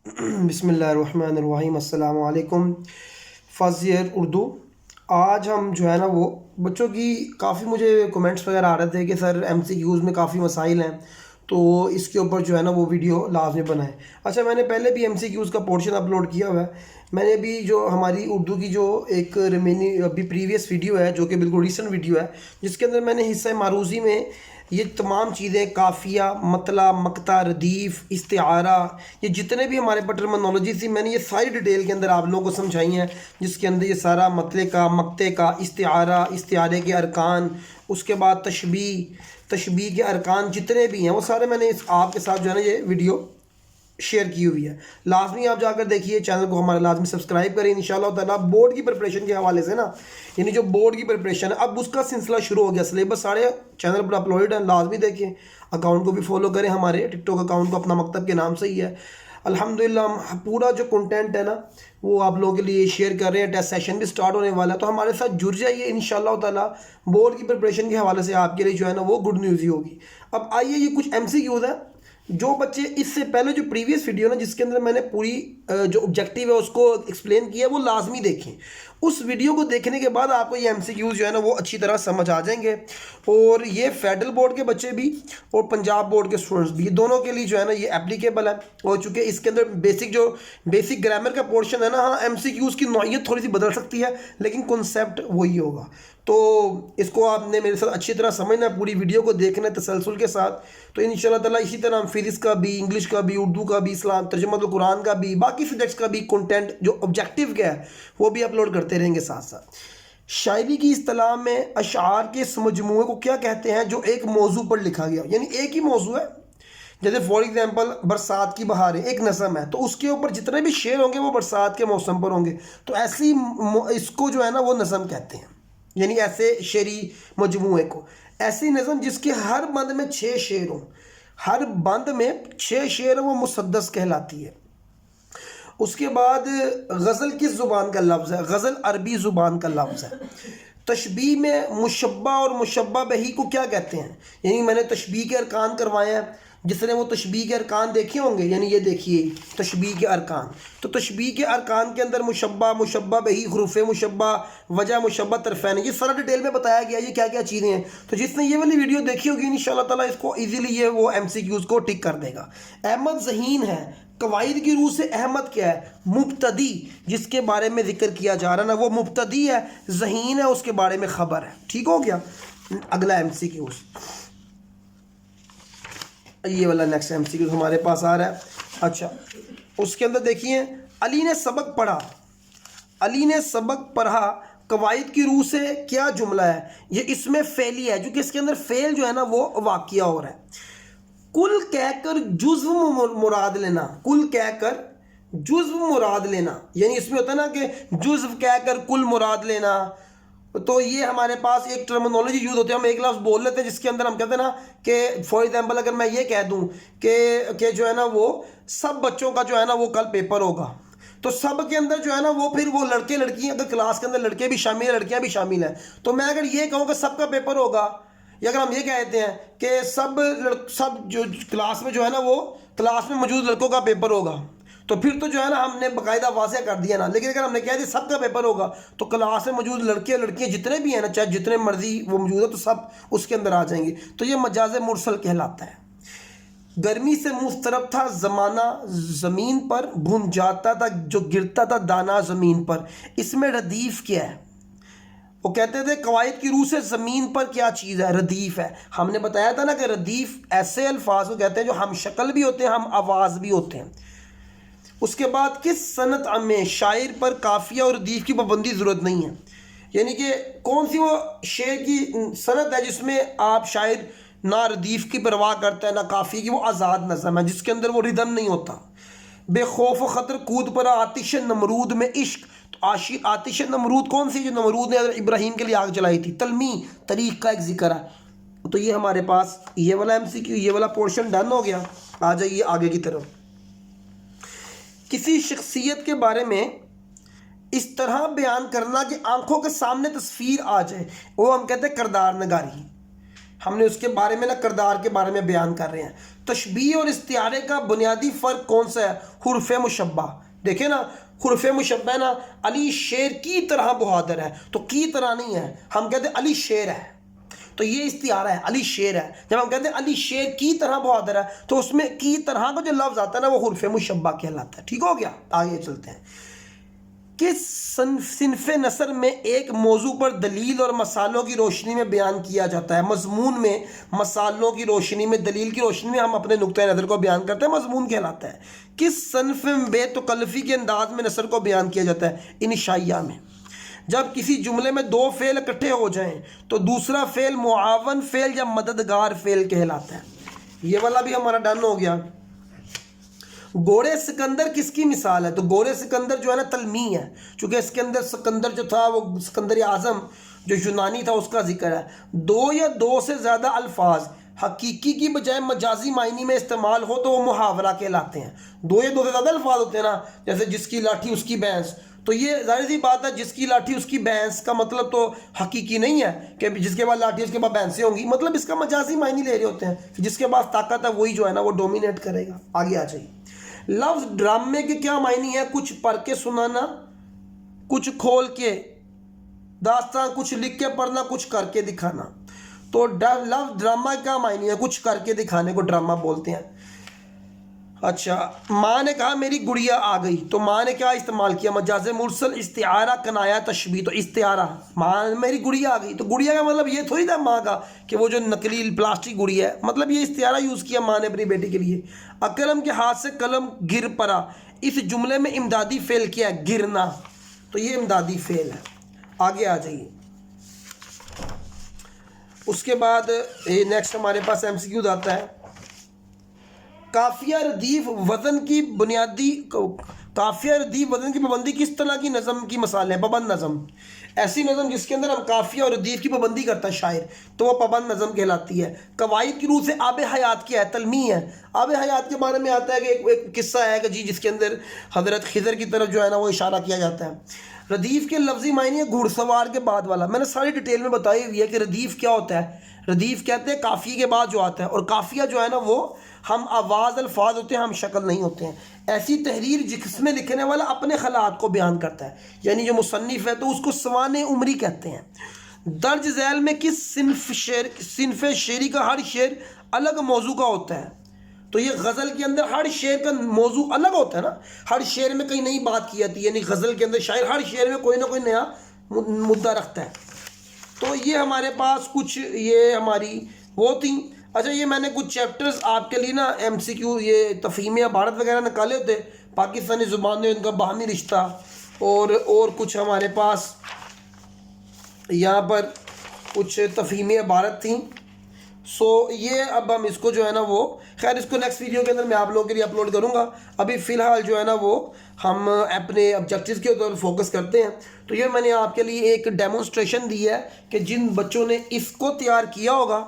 بسم اللہ الرحمن الرحیم، السلام علیکم۔ First year Urdu. آج ہم جو ہے نا وہ بچوں کی کافی مجھے کومنٹس وغیرہ آ رہے تھے کہ سر ایم سی کیوز میں کافی مسائل ہیں، تو اس کے اوپر جو ہے نا وہ ویڈیو لازمی بنائیں۔ اچھا، میں نے پہلے بھی ایم سی کیوز کا پورشن اپلوڈ کیا ہوا ہے۔ میں نے بھی جو ہماری اردو کی جو ایک ریمینی ابھی پریویس ویڈیو ہے جو کہ بالکل ریسنٹ ویڈیو ہے، جس کے اندر میں نے حصہ معروضی میں یہ تمام چیزیں قافیہ، مطلع، مقطع، ردیف، استعارہ، یہ جتنے بھی ہمارے پاس ٹرمنالوجی تھی میں نے یہ ساری ڈیٹیل کے اندر آپ لوگوں کو سمجھائی ہیں، جس کے اندر یہ سارا مطلع کا، مقطع کا، استعارہ، استعارے کے ارکان، اس کے بعد تشبیہ کے ارکان جتنے بھی ہیں وہ سارے میں نے آپ کے ساتھ جو ہے نا یہ ویڈیو شیئر کی ہوئی ہے۔ لازمی آپ جا کر دیکھیے، چینل کو ہمارا لازمی سبسکرائب کریں انشاءاللہ تعالیٰ۔ بورڈ کی پریپریشن کے حوالے سے نا، یعنی جو بورڈ کی پریپریشن ہے اب اس کا سلسلہ شروع ہو گیا، سلیبس سارے چینل پر اپلوڈ ہیں، لازمی دیکھیں۔ اکاؤنٹ کو بھی فالو کریں، ہمارے ٹک ٹاک اکاؤنٹ کو اپنا مکتب کے نام سے ہی ہے۔ الحمدللہ ہم پورا جو کنٹینٹ ہے نا وہ آپ لوگوں کے لیے شیئر کر رہے ہیں۔ ٹیسٹ سیشن بھی سٹارٹ ہونے والا ہے، تو ہمارے ساتھ جڑ جائیے انشاءاللہ تعالیٰ۔ بورڈ کی پریپریشن کے حوالے سے آپ کے لیے جو ہے نا وہ گڈ نیوز ہی ہوگی۔ اب آئیے، یہ کچھ ایم سی کیوز ہیں جو بچے اس سے پہلے جو پریویس ویڈیو نا جس کے اندر میں نے پوری جو آبجیکٹیو ہے اس کو ایکسپلین کیا ہے وہ لازمی دیکھیں۔ اس ویڈیو کو دیکھنے کے بعد آپ کو یہ ایم سی کیوز جو ہے نا وہ اچھی طرح سمجھ آ جائیں گے، اور یہ فیڈرل بورڈ کے بچے بھی اور پنجاب بورڈ کے اسٹوڈنٹس بھی، یہ دونوں کے لیے جو ہے نا یہ اپلیکیبل ہے۔ اور چونکہ اس کے اندر بیسک گرامر کا پورشن ہے نا، ہاں ایم سی کیوز کی نوعیت تھوڑی سی بدل سکتی ہے لیکن کنسیپٹ وہی ہوگا، تو اس کو آپ نے میرے ساتھ اچھی طرح سمجھنا ہے، پوری ویڈیو کو دیکھنا ہے تسلسل کے ساتھ۔ تو انشاءاللہ تعالیٰ اسی طرح ہم فزکس کا بھی، انگلش کا بھی، اردو کا بھی، اسلام ترجمہ القرآن کا بھی، باقی سبجیکٹس کا بھی کنٹینٹ جو آبجیکٹیو کا ہے وہ بھی اپلوڈ کرتے رہیں گے ساتھ ساتھ۔ شاعری کی اصطلاح میں اشعار کے اس مجموعے کو کیا کہتے ہیں جو ایک موضوع پر لکھا گیا، یعنی ایک ہی موضوع ہے، جیسے فار ایگزامپل برسات کی بہاریں ایک نظم ہے، تو اس کے اوپر جتنے بھی شعر ہوں گے وہ برسات کے موسم پر ہوں گے، تو ایسی اس کو جو ہے نا وہ نظم کہتے ہیں، یعنی ایسے شعری مجموعے کو، ایسی نظم جس کے ہر بند میں 6 شعر ہوں، ہر بند میں 6 شعر وہ مسدس کہلاتی ہے۔ اس کے بعد غزل کس زبان کا لفظ ہے؟ غزل عربی زبان کا لفظ ہے۔ تشبیہ میں مشبہ اور مشبہ بہی کو کیا کہتے ہیں؟ یعنی میں نے تشبیہ کے ارکان کروائے ہیں، جس نے وہ تشبیہ کے ارکان دیکھے ہوں گے، یعنی یہ دیکھیے تشبیہ کے ارکان، تو تشبیہ کے ارکان کے اندر مشبہ، مشبہ بہی، حروف مشبہ، وجہ مشبہ، طرفین، یہ سارا ڈیٹیل میں بتایا گیا یہ کیا کیا چیزیں ہیں۔ تو جس نے یہ والی ویڈیو دیکھی ہوگی انشاءاللہ تعالیٰ اس کو ایزیلی یہ وہ ایم سی کیوز کو ٹک کر دے گا۔ احمد ذہین ہے، قواعد کی روح سے احمد کیا ہے؟ مبتدی، جس کے بارے میں ذکر کیا جا رہا ہے نا وہ مبتدی ہے، ذہین ہے اس کے بارے میں خبر ہے۔ ٹھیک ہو گیا؟ اگلا ایم سی کیوز، یہ والا نیکسٹ ایم سی کیوز ہمارے پاس آ رہا ہے۔ اچھا، اس کے اندر دیکھیے، علی نے سبق پڑھا، علی نے سبق پڑھا، قواعد کی روح سے کیا جملہ ہے؟ یہ اس میں فعلی ہے، جو کہ اس کے اندر فعل جو ہے نا وہ واقعہ ہو رہا ہے۔ کل کہہ کر جزو مراد لینا، کل کہہ کر جزو مراد لینا، یعنی اس میں ہوتا ہے نا کہ جزو کہہ کر کل مراد لینا، تو یہ ہمارے پاس ایک ٹرمنالوجی یوز ہوتی ہے، ہم ایک لفظ بول لیتے ہیں جس کے اندر ہم کہتے ہیں نا کہ فار ایگزامپل اگر میں یہ کہہ دوں کہ جو ہے نا وہ سب بچوں کا جو ہے نا وہ کل پیپر ہوگا، تو سب کے اندر جو ہے نا وہ پھر وہ لڑکے لڑکیاں، اگر کلاس کے اندر لڑکے بھی شامل ہیں لڑکیاں بھی شامل ہیں، تو میں اگر یہ کہوں کہ سب کا پیپر ہوگا، یا اگر ہم یہ کہتے ہیں کہ سب جو کلاس میں جو ہے نا وہ کلاس میں موجود لڑکوں کا پیپر ہوگا، تو پھر تو جو ہے نا ہم نے باقاعدہ واضح کر دیا نا۔ لیکن اگر ہم نے کہہ دیا سب کا پیپر ہوگا تو کلاس میں موجود لڑکے لڑکیاں جتنے بھی ہیں نا، چاہے جتنے مرضی وہ موجود ہے، تو سب اس کے اندر آ جائیں گے، تو یہ مجاز مرسل کہلاتا ہے۔ گرمی سے مضطرب تھا زمانہ زمین پر، بھن جاتا تھا جو گرتا تھا دانہ زمین پر، اس میں ردیف کیا ہے؟ وہ کہتے تھے قواعد کی روح سے زمین پر کیا چیز ہے؟ ردیف ہے۔ ہم نے بتایا تھا نا کہ ردیف ایسے الفاظ کو کہتے ہیں جو ہم شکل بھی ہوتے ہیں، ہم آواز بھی ہوتے ہیں۔ اس کے بعد کس صنعت میں شاعر پر قافیہ اور ردیف کی پابندی ضرورت نہیں ہے؟ یعنی کہ کون سی وہ شعر کی صنعت ہے جس میں آپ شاعر نہ ردیف کی پرواہ کرتا ہے نہ قافیے کی، وہ آزاد نظم ہے جس کے اندر وہ ردم نہیں ہوتا۔ بے خوف و خطر کود پڑا آتش نمرود میں عشق، تو آتش نمرود کون سی جو نمرود نے حضرت ابراہیم کے لیے آگ جلائی تھی؟ تلمی، طریق کا ایک ذکر ہے۔ تو یہ ہمارے پاس یہ والا ایم سی کیو، یہ والا پورشن ڈن ہو گیا۔ آ جائیے آگے کی طرف۔ کسی شخصیت کے بارے میں اس طرح بیان کرنا کہ آنکھوں کے سامنے تصویر آ جائے، وہ ہم کہتے ہیں کردار نگاری۔ ہم نے اس کے بارے میں کردار کے بارے میں بیان کر رہے ہیں. تشبیہ اور استعارے کا بنیادی فرق کون سا ہے؟ حروف مشبہ. دیکھیں نا حروف مشبہ نا، علی شیر کی طرح بہادر ہے، تو کی طرح نہیں ہے، ہم کہتے ہیں علی شیر ہے، تو یہ استعارہ ہے، علی شیر ہے. جب ہم کہتے ہیں علی شیر کی طرح بہادر ہے تو اس میں کی طرح کا جو لفظ آتا ہے نا وہ حروف مشبہ کہلاتا ہے. ٹھیک ہو گیا؟ آگے چلتے ہیں. کس صنف نثر میں ایک موضوع پر دلیل اور مثالوں کی روشنی میں بیان کیا جاتا ہے؟ مضمون میں مثالوں کی روشنی میں، دلیل کی روشنی میں ہم اپنے نقطۂ نظر کو بیان کرتے ہیں، مضمون کہلاتا ہے. کس صنف میں بے تکلفی کے انداز میں نثر کو بیان کیا جاتا ہے؟ انشائیہ میں. جب کسی جملے میں دو فعل اکٹھے ہو جائیں تو دوسرا فعل معاون فعل یا مددگار فعل کہلاتا ہے. یہ والا بھی ہمارا ڈن ہو گیا. گوڑے سکندر کس کی مثال ہے؟ تو گوڑے سکندر جو ہے نا تلمیح ہے، چونکہ اس کے اندر سکندر جو تھا وہ سکندر اعظم جو یونانی تھا اس کا ذکر ہے. دو یا دو سے زیادہ الفاظ حقیقی کی بجائے مجازی معنی میں استعمال ہو تو وہ محاورہ کہلاتے ہیں. دو یا دو سے زیادہ الفاظ ہوتے ہیں نا، جیسے جس کی لاٹھی اس کی بھینس، تو یہ ظاہر سی بات ہے جس کی لاٹھی اس کی بھینس کا مطلب تو حقیقی نہیں ہے کہ جس کے بعد لاٹھی اس کے بعد بھینسیں ہوں گی، مطلب اس کا مجازی معنی لے رہے ہوتے ہیں. جس کے پاس طاقت ہے وہی جو ہے نا وہ ڈومینیٹ کرے گا. آگے آ جائیے. لفظ ڈرامے کے کیا معنی ہے؟ کچھ پڑھ کے سنانا، کچھ کھول کے داستان، کچھ لکھ کے پڑھنا، کچھ کر کے دکھانا. تو لفظ ڈرامہ کا کیا معنی ہے؟ کچھ کر کے دکھانے کو ڈرامہ بولتے ہیں. اچھا، ماں نے کہا میری گڑیا آ گئی، تو ماں نے کیا استعمال کیا؟ مجاز مرسل، استعارہ، کنایا، تشبیہ. تو استعارہ، ماں میری گڑیا آ گئی، تو گڑیا کا مطلب یہ تھوڑی تھا ماں کا کہ وہ جو نقلی پلاسٹک گڑیا ہے، مطلب یہ استعارہ یوز کیا ماں نے اپنی بیٹی کے لیے. اکرم کے ہاتھ سے قلم گر پڑا، اس جملے میں امدادی فعل کیا ہے؟ گرنا. تو یہ امدادی فعل ہے. آگے آ جائیے. اس کے بعد نیکسٹ ہمارے پاس ایم سی کیوز آتا ہے. قافیہ ردیف وزن کی بنیادی قافیہ ردیف وزن کی پابندی کس طرح کی نظم کی مثال ہے؟ پابند نظم. ایسی نظم جس کے اندر ہم قافیہ اور ردیف کی پابندی کرتا ہے شاعر، تو وہ پابند نظم کہلاتی ہے. قواعد کی روح سے آب حیات کیا ہے؟ تلمیح ہے. آب حیات کے بارے میں آتا ہے کہ ایک قصہ ہے کہ جس کے اندر حضرت خضر کی طرف جو ہے نا وہ اشارہ کیا جاتا ہے. ردیف کے لفظی معنی ہے گھڑ سوار کے بعد والا. میں نے ساری ڈیٹیل میں بتائی ہوئی ہے کہ ردیف کیا ہوتا ہے. ردیف کہتے ہیں قافیے کے بعد جو آتا ہے، اور قافیہ جو ہے نا وہ ہم آواز الفاظ ہوتے ہیں، ہم شکل نہیں ہوتے ہیں. ایسی تحریر جس میں لکھنے والا اپنے خیالات کو بیان کرتا ہے، یعنی جو مصنف ہے تو اس کو سوانح عمری کہتے ہیں. درج ذیل میں کس صنف شعری کا ہر شعر الگ موضوع کا ہوتا ہے؟ تو یہ غزل کے اندر ہر شعر کا موضوع الگ ہوتا ہے نا، ہر شعر میں کہیں نئی بات کی جاتی ہے، یعنی غزل کے اندر شاعر ہر شعر میں کوئی نہ کوئی نیا مدعا رکھتا ہے. تو یہ ہمارے پاس کچھ یہ ہماری وہ تھیں. اچھا، یہ میں نے کچھ چیپٹرز آپ کے لیے نا ایم سی کیو، یہ تفہیم عبارت وغیرہ نکالے ہوتے، پاکستانی زبان میں ان کا باہمی رشتہ، اور کچھ ہمارے پاس یہاں پر کچھ تفہیم عبارت تھیں. سو یہ اب ہم اس کو جو ہے نا وہ خیر اس کو نیکسٹ ویڈیو کے اندر میں آپ لوگوں کے لیے اپلوڈ کروں گا. ابھی فی الحال جو ہے نا وہ ہم اپنے آبجیکٹیوز کے اوپر فوکس کرتے ہیں. تو یہ میں نے آپ کے لیے ایک ڈیمونسٹریشن دی ہے کہ جن بچوں نے اس کو تیار کیا ہوگا،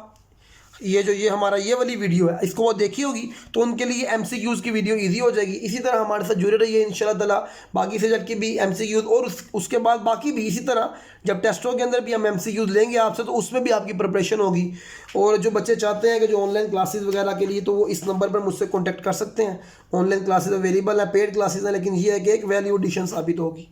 یہ ہمارا یہ والی ویڈیو ہے، اس کو وہ دیکھی ہوگی تو ان کے لیے ایم سی کیوز کی ویڈیو ایزی ہو جائے گی. اسی طرح ہمارے ساتھ جڑے رہیے انشاءاللہ تعالیٰ. باقی سبجیکٹ کی بھی ایم سی کیوز اور اس کے بعد باقی بھی اسی طرح جب ٹیسٹوں کے اندر بھی ہم ایم سی کیوز لیں گے آپ سے تو اس میں بھی آپ کی پریپریشن ہوگی. اور جو بچے چاہتے ہیں کہ جو آن لائن کلاسز وغیرہ کے لیے تو وہ اس نمبر پر مجھ سے کانٹیکٹ کر سکتے ہیں. آن لائن کلاسز اویلیبل ہیں، پیڈ کلاسز ہیں، لیکن یہ ہے کہ ایک ویلیو ایڈیشن ثابت ہوگی.